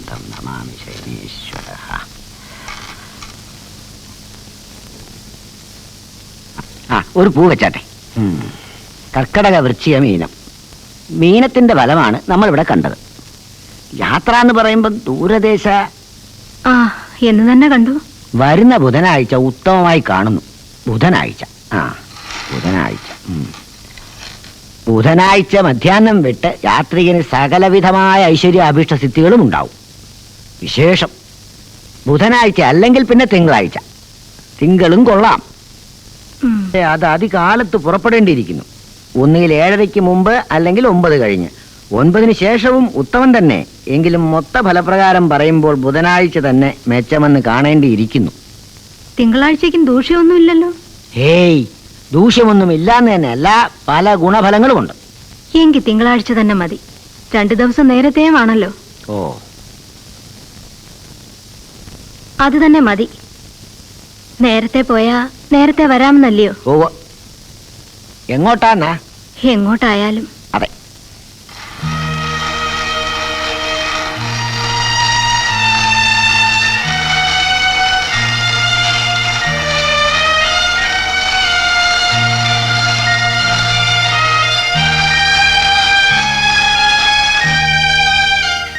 തം നമാമി ശൈനീശ്വരഃ. ഒരു പൂ വെച്ചാട്ടെ. കർക്കടക വൃശ്ചിക മീനം. മീനത്തിന്റെ ഫലമാണ് നമ്മളിവിടെ കണ്ടത്. യാത്ര എന്ന് പറയുമ്പോൾ ദൂരദേശ എന്ന് തന്നെ കണ്ടു. വരുന്ന ബുധനാഴ്ച ഉത്തമമായി കാണുന്നു. ബുധനാഴ്ച ബുധനാഴ്ച മധ്യാഹ്നം വിട്ട് യാത്രികന് സകലവിധമായ ഐശ്വര്യ അഭീഷ്ട സിദ്ധികളും ഉണ്ടാവും. വിശേഷം ബുധനാഴ്ച അല്ലെങ്കിൽ പിന്നെ തിങ്കളാഴ്ച. തിങ്കളും കൊള്ളാം. അത് അതികാലത്ത് പുറപ്പെടേണ്ടിയിരിക്കുന്നു. ഒന്നുകിൽ 7:30 മുമ്പ് അല്ലെങ്കിൽ 9 കഴിഞ്ഞ്. 9 ശേഷവും ഉത്തമം തന്നെ. എങ്കിലും മൊത്ത ഫലപ്രകാരം പറയുമ്പോൾ ബുധനാഴ്ച തന്നെ മെച്ചമെന്ന് കാണേണ്ടിയിരിക്കുന്നു. തിങ്കളാഴ്ചയ്ക്കും ദൂഷ്യമൊന്നുമില്ലല്ലോ? ഹേയ്, ദൂഷ്യമൊന്നും ഇല്ലാന്ന് തന്നെ അല്ല, പല ഗുണഫലങ്ങളുമുണ്ട്. എങ്കിൽ തിങ്കളാഴ്ച തന്നെ മതി. 2 ദിവസം നേരത്തെയുമാണല്ലോ. ഓ, അത് തന്നെ മതി. നേരത്തെ പോയാ നേരത്തെ വരാമെന്നല്ലയോ? ഓ, എങ്ങോട്ടാന്നാ? എങ്ങോട്ടായാലും. അതെ.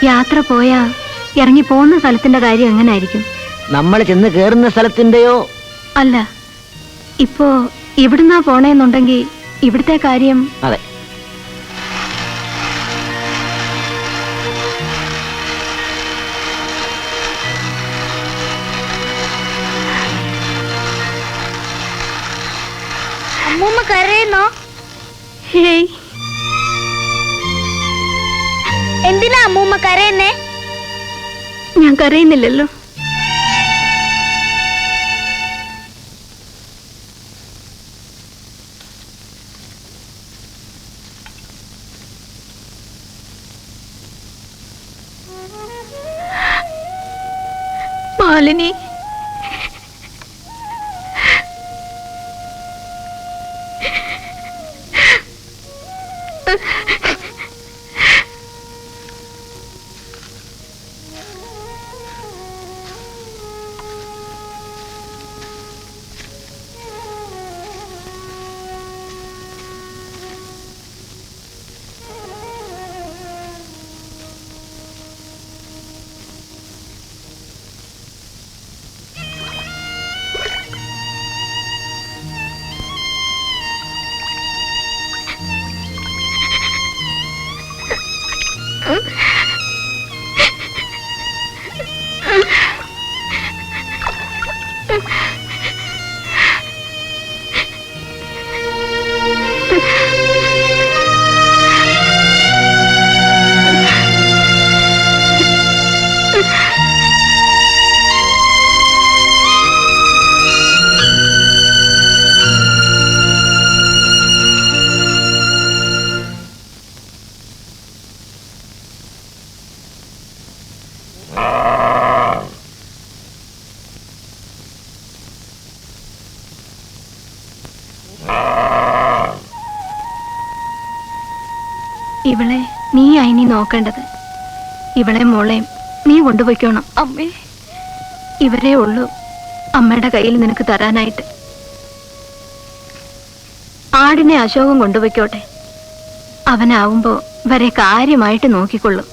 യാത്ര പോയാ ഇറങ്ങി പോകുന്ന സ്ഥലത്തിന്റെ കാര്യം എങ്ങനായിരിക്കും? നമ്മൾ ചെന്ന് കേറുന്ന സ്ഥലത്തിന്റെയോ? അല്ല, ഇപ്പോ ഇവിടുന്നാ പോണേന്നുണ്ടെങ്കിൽ ഇവിടുത്തെ കാര്യം. അതെ. അമ്മൂമ്മ കരയുന്നോ? ഹേയ്, എന്തിനാ അമ്മൂമ്മ കരയുന്നേ? ഞാൻ കരയുന്നില്ലല്ലോ. മാലിനി, ഇവളെ നീ ആയി നോക്കേണ്ടത്. ഇവളെ മോളെയും നീ കൊണ്ടുപോയിക്കോണം. അമ്മേ, ഇവരേ ഉള്ളൂ അമ്മയുടെ കയ്യിൽ നിനക്ക് തരാനായിട്ട്. ആടിനെ അശോകം കൊണ്ടുപോയിക്കോട്ടെ. അവനാവുമ്പോ വരെ കാര്യമായിട്ട് നോക്കിക്കൊള്ളും.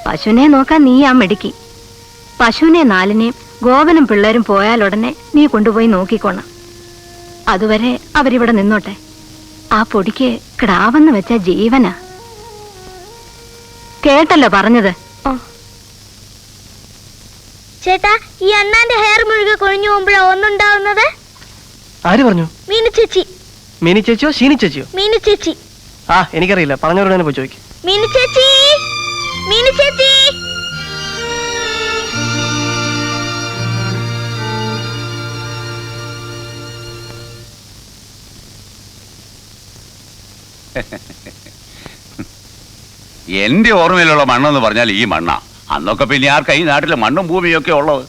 പശുവിനെ നോക്കാൻ നീ ആ മെടുക്കി. പശുവിനെ 4-നെയും ഗോപനും പിള്ളേരും പോയാലുടനെ നീ കൊണ്ടുപോയി നോക്കിക്കോണം. അതുവരെ അവരിവിടെ നിന്നോട്ടെ. ആ പൊടിക്ക് കിടാവെന്ന് വെച്ച ജീവനാ. കേട്ടല്ലോ പറഞ്ഞത്? ചേട്ടാ, ഈ അണ്ണാന്റെ ഹെയർ മുഴുകെ കൊഴിഞ്ഞു പോകുമ്പോഴാ ഒന്നുണ്ടാവുന്നത്. ആര് പറഞ്ഞു? മീനു ചേച്ചി. മീനി ചേച്ചിയോ ഷീനി ചേച്ചിയോ? മീനു ചേച്ചി. എനിക്കറിയില്ല, പറഞ്ഞവരോട് തന്നെ പോയി ചോദിക്കും. മീനു ചേച്ചി, മീനു ചേച്ചി. എന്റെ ഓർമ്മയിലുള്ള മണ്ണെന്ന് പറഞ്ഞാൽ ഈ മണ്ണാ. അന്നൊക്കെ പിന്നെ ആർക്കാ ഈ നാട്ടിലെ മണ്ണും ഭൂമിയും ഒക്കെ ഉള്ളത്?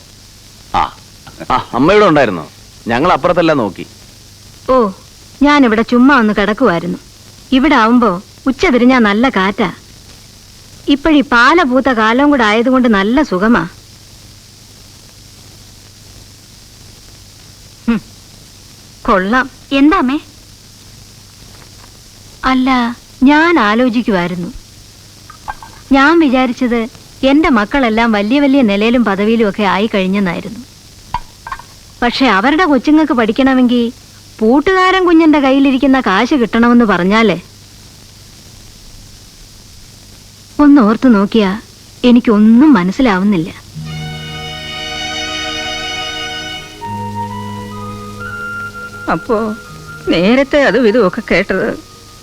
അമ്മയുടെ ഉണ്ടായിരുന്നോ? ഞങ്ങൾ അപ്പുറത്തെല്ലാം നോക്കി. ഓ, ഞാനിവിടെ ചുമ്മാ ഒന്ന് കിടക്കുമായിരുന്നു. ഇവിടെ ആവുമ്പോ ഉച്ച തിരിഞ്ഞാ നല്ല കാറ്റാ. ഇപ്പോഴീ പാല പൂത്ത കാലം കൂടെ ആയതുകൊണ്ട് നല്ല സുഖമാ. കൊള്ളാം. എന്താ അമ്മേ? അല്ല, ഞാൻ ആലോചിക്കുമായിരുന്നു. ഞാൻ വിചാരിച്ചത് എന്റെ മക്കളെല്ലാം വലിയ വലിയ നിലയിലും പദവിയിലും ഒക്കെ ആയി കഴിഞ്ഞെന്നായിരുന്നു. പക്ഷെ അവരുടെ കൊച്ചുങ്ങൾക്ക് പഠിക്കണമെങ്കിൽ പൂട്ടുകാരൻ കുഞ്ഞിന്റെ കയ്യിലിരിക്കുന്ന കാശ് കിട്ടണമെന്ന് പറഞ്ഞാലേ, ഒന്ന് ഓർത്തു നോക്കിയാ എനിക്കൊന്നും മനസ്സിലാവുന്നില്ല. അപ്പോ നേരത്തെ അതും ഇതുമൊക്കെ കേട്ടത്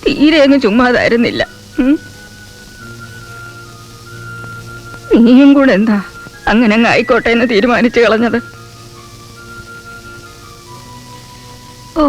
തീരെ അങ്ങ് ചുമ്മാതായിരുന്നില്ല. നീയും കൂടെ എന്താ അങ്ങനെ അങ്ങ് ആയിക്കോട്ടെ എന്ന് തീരുമാനിച്ചു കളഞ്ഞത്? ഓ,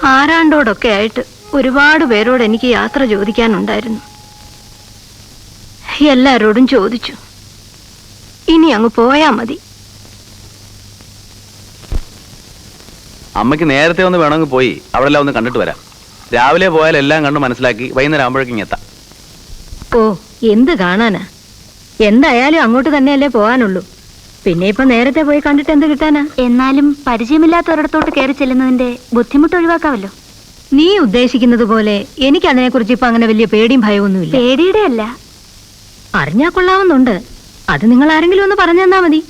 ആരാണ്ടോടൊക്കെ ആയിട്ട് ഒരുപാട് പേരോട് എനിക്ക് യാത്ര ചോദിക്കാനുണ്ടായിരുന്നു. എല്ലാരോടും ചോദിച്ചു. ഇനി അങ്ങ് പോയാ മതി. അമ്മയ്ക്ക് നേരത്തെ ഒന്ന് വേണമെങ്കിൽ പോയി അവിടെ എല്ലാം ഒന്ന് കണ്ടിട്ട് വരാം. രാവിലെ പോയാൽ എല്ലാം കണ്ട് മനസ്സിലാക്കി വൈകുന്നേരം ആകുമ്പോഴേക്കും എത്താം. ഓ, എന്ത് കാണാനാ? എന്തായാലും അങ്ങോട്ട് തന്നെയല്ലേ പോകാനുള്ളൂ. പിന്നെ ഇപ്പൊ നേരത്തെ പോയി കണ്ടിട്ട് എന്ത് കിട്ടാനാ? എന്നാലും പരിചയമില്ലാത്തവരിടത്തോട്ട് കയറി ചെല്ലുന്നതിന്റെ ബുദ്ധിമുട്ട് ഒഴിവാക്കാമല്ലോ. നീ ഉദ്ദേശിക്കുന്നത് പോലെ എനിക്ക് അതിനെക്കുറിച്ച് ഇപ്പൊ അങ്ങനെ വലിയ പേടിയും ഭയമൊന്നുമില്ല. പേടിയുടെ അല്ല, അറിഞ്ഞാ കൊള്ളാവുന്നുണ്ട്. അത് നിങ്ങൾ ആരെങ്കിലും ഒന്ന് പറഞ്ഞു തന്നാ മതി.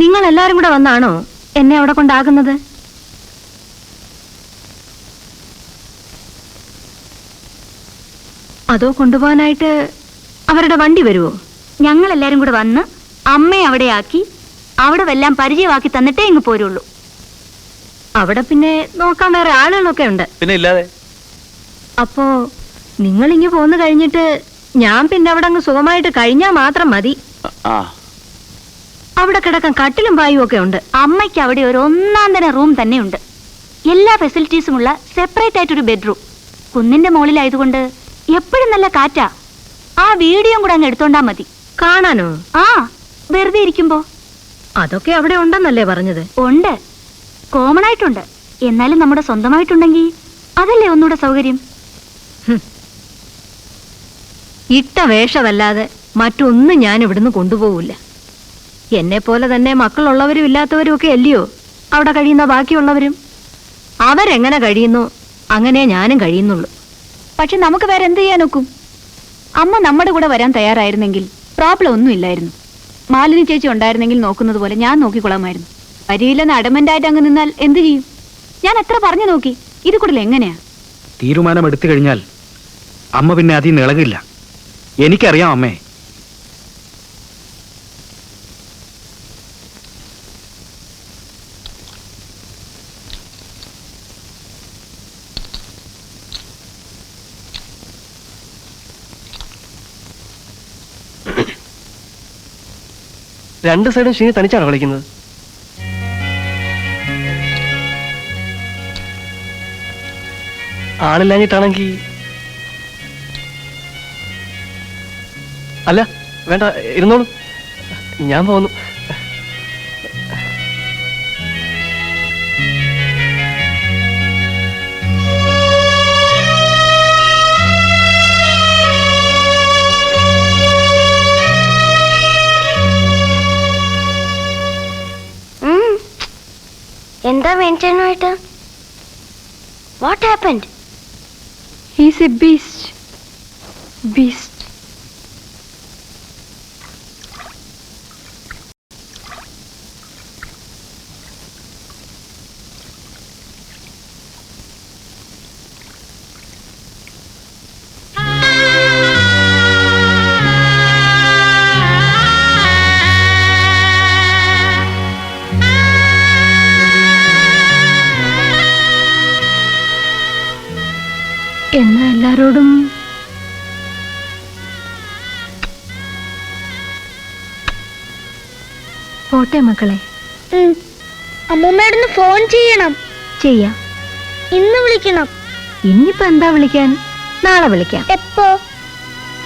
നിങ്ങൾ എല്ലാരും കൂടെ വന്നാണോ എന്നെ അവിടെ കൊണ്ടാകുന്നത്? അതോ കൊണ്ടുപോകാനായിട്ട് അവരുടെ വണ്ടി വരുമോ? ഞങ്ങൾ എല്ലാരും കൂടെ വന്ന് അമ്മയെ അവിടെ ആക്കി അവിടെ വല്ലാം പരിചയമാക്കി തന്നിട്ടേ ഇങ്ങ് പോരുള്ളൂ. അവിടെ പിന്നെ നോക്കാൻ വേറെ ആളുകളൊക്കെ ഉണ്ട്. പിന്നെ ഇല്ലാതെ. അപ്പോ നിങ്ങൾ ഇങ്ങ് പോന്നു കഴിഞ്ഞിട്ട് ഞാൻ പിന്നെ അവിടെ അങ്ങ് സുഖമായിട്ട് കഴിഞ്ഞാൽ മാത്രം മതി. ആ, അവിടെ കിടക്കാൻ കട്ടിലും പായും ഒക്കെ ഉണ്ട്. അമ്മയ്ക്ക് അവിടെ ഒരു ഒന്നാം തരം റൂം തന്നെയുണ്ട്. എല്ലാ ഫെസിലിറ്റീസും ഉള്ള സെപ്പറേറ്റ് ആയിട്ടൊരു ബെഡ്റൂം. കുന്നിന്റെ മുകളിലായതുകൊണ്ട് എപ്പോഴും നല്ല കാറ്റാ. ആ വീഡിയോ കൂടെ അങ്ങ് എടുത്തോണ്ടാ മതി. കാണാനോ? ആ, വെറുതെ ഇരിക്കുമ്പോ. അതൊക്കെ അവിടെ ഉണ്ടെന്നല്ലേ പറഞ്ഞത്? ഉണ്ട്, കോമൺ ആയിട്ടുണ്ട്. എന്നാലും നമ്മുടെ സ്വന്തമായിട്ടുണ്ടെങ്കിൽ അതല്ലേ ഒന്നുകൂടെ സൗകര്യം. ഇട്ട വേഷമല്ലാതെ മറ്റൊന്നും ഞാൻ ഇവിടുന്ന് കൊണ്ടുപോകില്ല. എന്നെ പോലെ തന്നെ മക്കളുള്ളവരും ഇല്ലാത്തവരും ഒക്കെ അല്ലയോ അവിടെ കഴിയുന്ന ബാക്കിയുള്ളവരും. അവരെങ്ങനെ കഴിയുന്നു അങ്ങനെ ഞാനും കഴിയുന്നുള്ളൂ. പക്ഷെ നമുക്ക് വേറെ എന്ത് ചെയ്യാൻ ഒക്കും? അമ്മ നമ്മുടെ കൂടെ വരാൻ തയ്യാറായിരുന്നെങ്കിൽ പ്രോബ്ലം ഒന്നും ഇല്ലായിരുന്നു. മാലിനി ചേച്ചി ഉണ്ടായിരുന്നെങ്കിൽ നോക്കുന്നത് പോലെ ഞാൻ നോക്കിക്കൊള്ളാമായിരുന്നു. വരിയില്ലെന്ന് അഡമന്റായിട്ട് അങ്ങ് നിന്നാൽ എന്ത് ചെയ്യും? ഞാൻ എത്ര പറഞ്ഞു നോക്കി. ഇത് കൂടുതൽ എങ്ങനെയാ? തീരുമാനം എടുത്തു കഴിഞ്ഞാൽ അമ്മ പിന്നെ അതിൽ നിന്ന് ഇളകില്ല. എനിക്കറിയാം അമ്മേ. രണ്ട് സൈഡും ഷീനി തനിച്ചാണോ കളിക്കുന്നത്? ആളില്ലാഞ്ഞിട്ടാണെങ്കി അല്ല, വേണ്ട, ഇരുന്നോളൂ, ഞാൻ പോന്നു. എന്താ വേണ്ടനായിട്ട്? What happened? He's a beast. Beast. എന്നാ എല്ലാരോടും പോട്ടെ മക്കളെ. അമ്മൂമ്മയോടൊന്ന് ഫോൺ ചെയ്യണം. ചെയ്യാം. ഇന്ന് വിളിക്കണം. ഇന്നിപ്പോ എന്താ വിളിക്കാൻ? നാളെ വിളിക്കാം. എപ്പോ?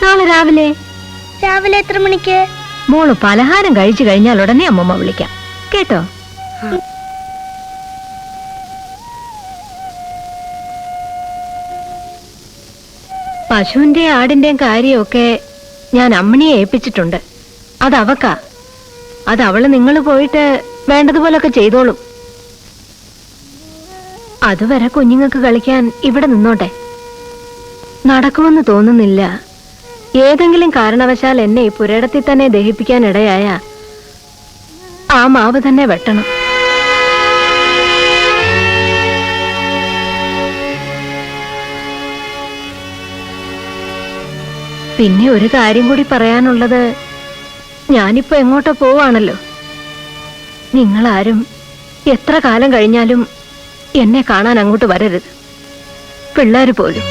നാളെ രാവിലെ. രാവിലെ എത്ര മണിക്ക്? മോള് പലഹാരം കഴിച്ചു കഴിഞ്ഞാൽ ഉടനെ അമ്മമ്മ വിളിക്കാം, കേട്ടോ? പശുവിന്റെ ആടിന്റെയും കാര്യമൊക്കെ ഞാൻ അമ്മിണിയെ ഏൽപ്പിച്ചിട്ടുണ്ട്. അതവക്കാ. അതവള് നിങ്ങൾ പോയിട്ട് വേണ്ടതുപോലൊക്കെ ചെയ്തോളും. അതുവരെ കുഞ്ഞുങ്ങൾക്ക് കളിക്കാൻ ഇവിടെ നിന്നോട്ടെ. നടക്കുമെന്ന് തോന്നുന്നില്ല. ഏതെങ്കിലും കാരണവശാൽ എന്നെ ഈ പുരയിടത്തിൽ തന്നെ ദഹിപ്പിക്കാൻ ഇടയായ ആ മാവ് തന്നെ വെട്ടണം. പിന്നെ ഒരു കാര്യം കൂടി പറയാനുള്ളത്, ഞാനിപ്പോ എങ്ങോട്ടോ പോവാണല്ലോ. നിങ്ങളാരും എത്ര കാലം കഴിഞ്ഞാലും എന്നെ കാണാൻ അങ്ങോട്ട് വരരുത്, പിള്ളേര് പോലും.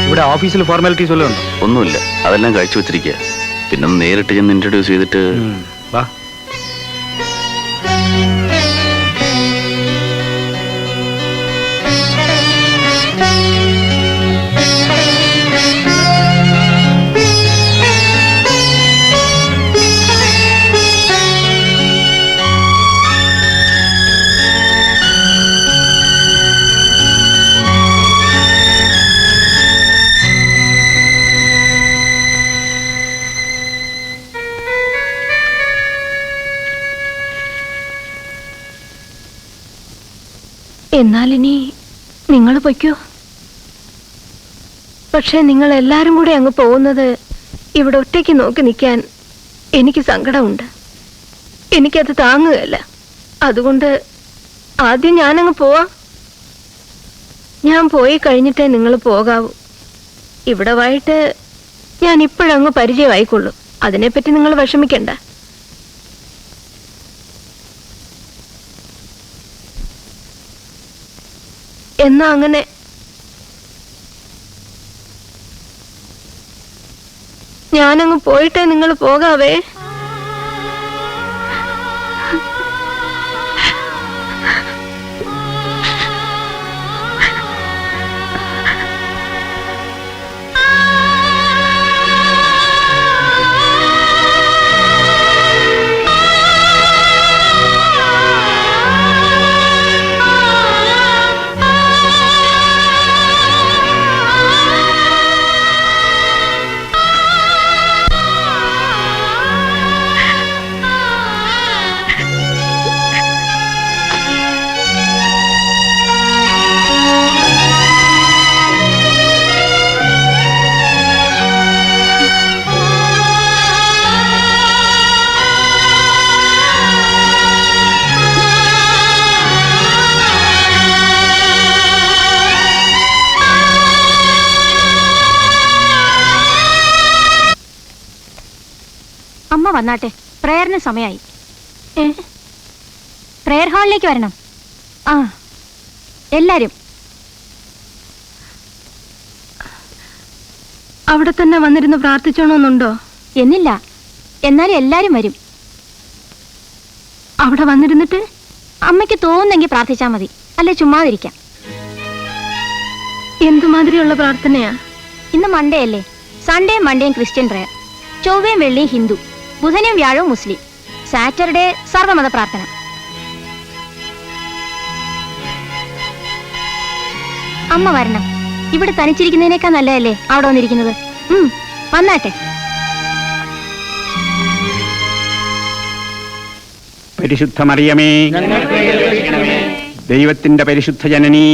ഇവിടെ ഓഫീസിൽ ഫോർമാലിറ്റീസ് വല്ലതും ഉണ്ടോ? ഒന്നുമില്ല, അതെല്ലാം കഴിച്ചു വെച്ചിരിക്കുക. പിന്നെ ഒന്ന് നേരിട്ട് ചെന്ന് ഇൻട്രൊഡ്യൂസ് ചെയ്തിട്ട് വാ. എന്നാലിനി നിങ്ങൾ പൊയ്ക്കോ. പക്ഷെ നിങ്ങൾ എല്ലാരും കൂടെ അങ്ങ് പോകുന്നത് ഇവിടെ ഒറ്റയ്ക്ക് നോക്കി നിൽക്കാൻ എനിക്ക് സങ്കടമുണ്ട്. എനിക്കത് താങ്ങുകയല്ല. അതുകൊണ്ട് ആദ്യം ഞാനങ്ങ് പോവാം. ഞാൻ പോയി കഴിഞ്ഞിട്ടേ നിങ്ങൾ പോകാവൂ. ഇവിടെ വൈകിട്ട് ഞാൻ ഇപ്പോഴങ്ങ് പരിചയമായിക്കൊള്ളൂ. അതിനെപ്പറ്റി നിങ്ങൾ വിഷമിക്കണ്ട. എന്നാ അങ്ങനെ. ഞാനങ്ങ് പോയിട്ടേ നിങ്ങൾ പോകാവേ. അമ്മ വന്നാട്ടെ, പ്രേയറിന് സമയമായി. പ്രേയർ ഹാളിലേക്ക് വരണം. എല്ലാരും. അവിടെ തന്നെ വന്നിരുന്ന് പ്രാർത്ഥിച്ചോണമെന്നുണ്ടോ? എന്നില്ല, എന്നാലും എല്ലാരും വരും. അവിടെ വന്നിരുന്നിട്ട് അമ്മയ്ക്ക് തോന്നുന്നെങ്കിൽ പ്രാർത്ഥിച്ചാൽ മതി, അല്ലെ ചുമ്മാതിരിക്കാം. എന്തുമാതിരിയുള്ള പ്രാർത്ഥനയാ? ഇന്ന് മൺഡേ അല്ലേ? സൺഡേയും മൺഡേയും ക്രിസ്ത്യൻ പ്രയർ, ചൊവ്വയും വെള്ളിയും ഹിന്ദു, ബുധനും വ്യാഴവും മുസ്ലിം, സാറ്റർഡേ സർവ്വമത പ്രാർത്ഥന. അമ്മ വരണം. ഇവിടെ തനിച്ചിരിക്കുന്നതിനേക്കാൾ നല്ലതല്ലേ അവിടെ വന്നിരിക്കുന്നത്. വന്നാട്ടെ. പരിശുദ്ധ മറിയമേ, ദൈവത്തിന്റെ പരിശുദ്ധ ജനനി,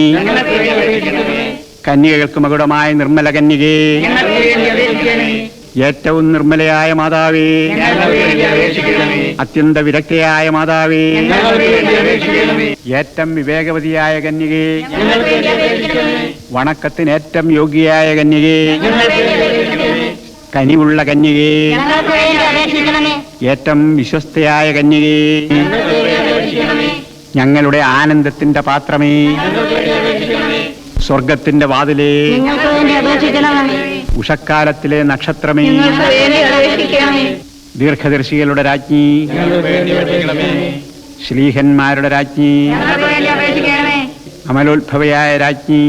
കന്യകൾക്ക് മകുടമായ നിർമ്മല കന്യകേ, ഏറ്റവും നിർമ്മലയായ മാതാവേ, അത്യന്ത വിരക്തയായ മാതാവേ, ഏറ്റവും വിവേകവതിയായ കന്യകേ, വണക്കത്തിന് ഏറ്റവും യോഗ്യയായ കന്യകേ, കനിവുള്ള കന്യകേ, ഏറ്റവും വിശ്വസ്തയായ കന്യകേ, ഞങ്ങളുടെ ആനന്ദത്തിന്റെ പാത്രമേ, സ്വർഗത്തിന്റെ വാതിലേ, ഉഷക്കാലത്തിലെ നക്ഷത്രമേ, ദീർഘദർശികളുടെ രാജ്ഞി, ശ്ലീഹന്മാരുടെ രാജ്ഞി, അമലോത്ഭവയായ രാജ്ഞി,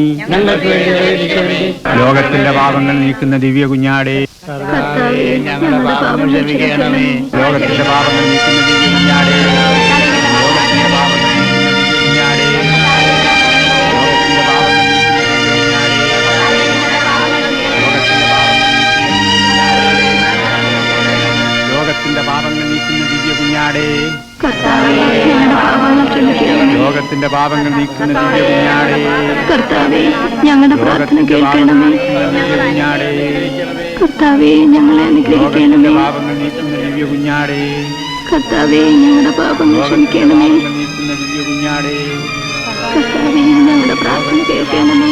ലോകത്തിന്റെ പാപങ്ങൾ നീക്കുന്ന ദിവ്യ കുഞ്ഞാടേ, ലോകത്തിന്റെ പാപങ്ങൾ നീക്കുന്ന ദിവ്യ കുഞ്ഞാടേ, ലോകത്തിന്റെ പാപങ്ങൾ നീക്കുന്ന ദിവ്യ കുഞ്ഞാടേ, ലോകത്തിന്റെ പാപങ്ങൾ നീക്കുന്ന ദിവ്യ കുഞ്ഞാടേ, കർത്താവേ ഞങ്ങളുടെ പ്രാർത്ഥന കേൾക്കണമേ. കർത്താവേ ഞങ്ങളെ അനുഗ്രഹിക്കണമേ. പാപങ്ങൾ നീക്കുന്ന ദിവ്യ കുഞ്ഞാടേ, കർത്താവേ ഞങ്ങളുടെ പാപങ്ങൾ ക്ഷമിക്കണമേ. നീക്കുന്ന ദിവ്യ കുഞ്ഞാടേ, കർത്താവേ ഞങ്ങളുടെ പ്രാർത്ഥന കേൾക്കണമേ.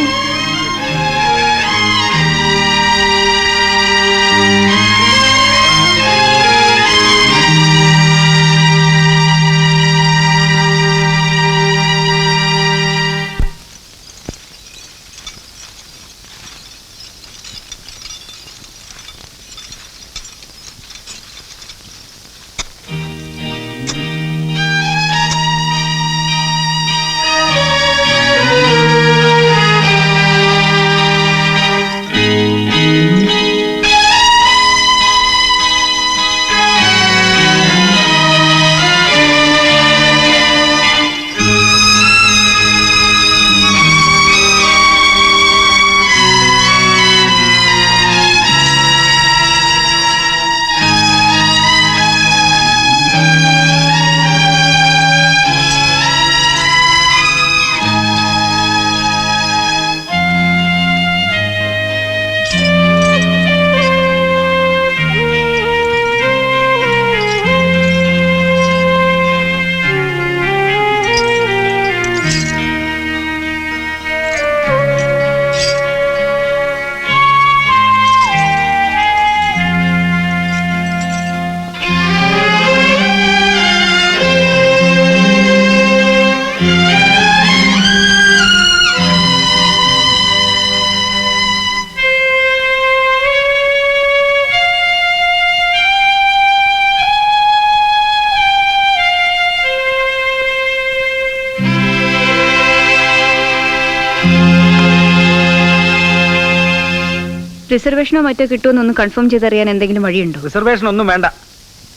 റിസർവേഷനോ മറ്റോ കിട്ടുമെന്നൊന്ന് കൺഫേം ചെയ്തറിയാൻ എന്തെങ്കിലും വഴിയുണ്ടോ? റിസർവേഷൻ ഒന്നും വേണ്ട,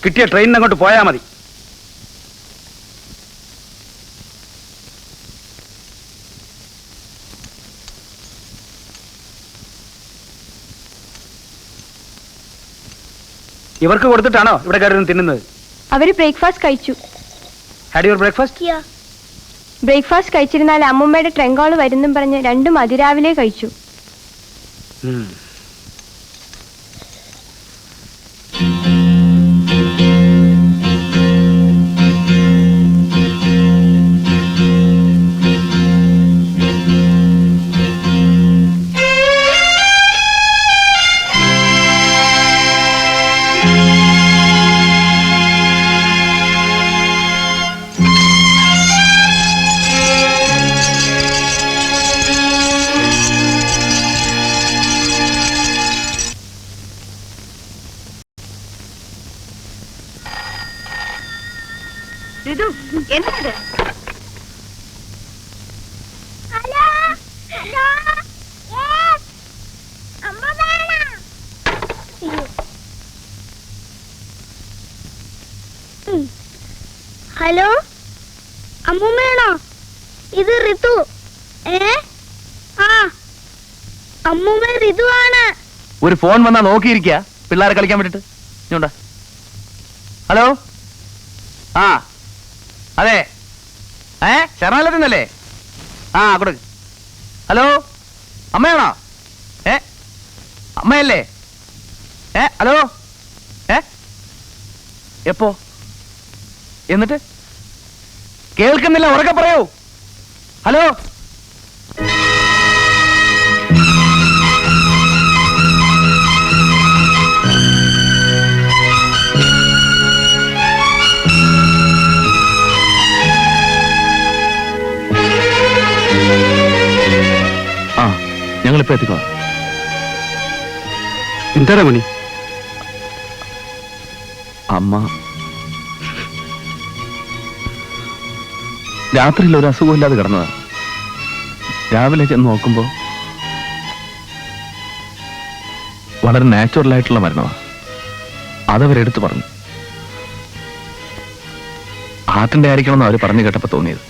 കിട്ടിയ ട്രെയിനിന് അങ്ങോട്ട് പോയാൽ മതി. ഇവർക്ക് കൊടുത്തിട്ടാണോ ഇവിടെ കയറി തിന്നുന്നത്? അവര് ബ്രേക്ക്ഫാസ്റ്റ് കഴിച്ചു. Had your breakfast? ബ്രേക്ക്ഫാസ്റ്റ് കഴിച്ചിരുന്നാൽ അമ്മൂമ്മയുടെ ട്രെങ്കോള് വരുന്നും പറഞ്ഞ് രണ്ടും അതിരാവിലെ കഴിച്ചു. ഋതു എന്നത് ഹലോ അമ്മൂമ്മയാണോ? ഇത് ഋതു. ആ അമ്മൂമ്മ ഋതു ആണ്. ഒരു ഫോൺ വന്നാ നോക്കിയിരിക്കുക പിള്ളേരെ കളിക്കാൻ വേണ്ടിട്ട്. ഇങ്ങോട്ടാ. ഹലോ. ആ അതെ. ശരണാലയത്തിന്നല്ലേ? ആ കൊടുക്ക്. ഹലോ അമ്മയാണോ? അമ്മയല്ലേ? ഹലോ. എപ്പോ? എന്നിട്ട് കേൾക്കുന്നില്ല, ഉറക്കെ പറയൂ. ഹലോ. ആ ഞങ്ങളിപ്പോ എത്തിക്കോളാം. എന്താ മണി? അമ്മ രാത്രിയിൽ ഒരു അസുഖമില്ലാതെ കിടന്നതാ. രാവിലെ ചെന്ന് നോക്കുമ്പോ വളരെ നാച്ചുറൽ ആയിട്ടുള്ള മരണമാണ്. അതവരെടുത്ത് പറഞ്ഞു. ഹാർട്ടിന്റെ ആയിരിക്കണമെന്ന് അവർ പറഞ്ഞു കേട്ടപ്പോ തോന്നിയത്.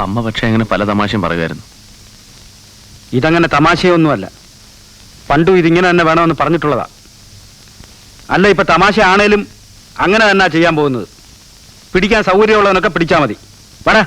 അമ്മ പക്ഷെ അങ്ങനെ പല തമാശയും പറയുമായിരുന്നു. ഇതങ്ങനെ തമാശയൊന്നുമല്ല. പണ്ടും ഇതിങ്ങനെ തന്നെ വേണമെന്ന് പറഞ്ഞിട്ടുള്ളതാ. അല്ല, ഇപ്പൊ തമാശ ആണേലും അങ്ങനെ തന്നെ ചെയ്യാൻ പോകുന്നത്. പിടിക്കാൻ സൗകര്യമുള്ളവനൊക്കെ പിടിച്ചാൽ മതി. വേണേ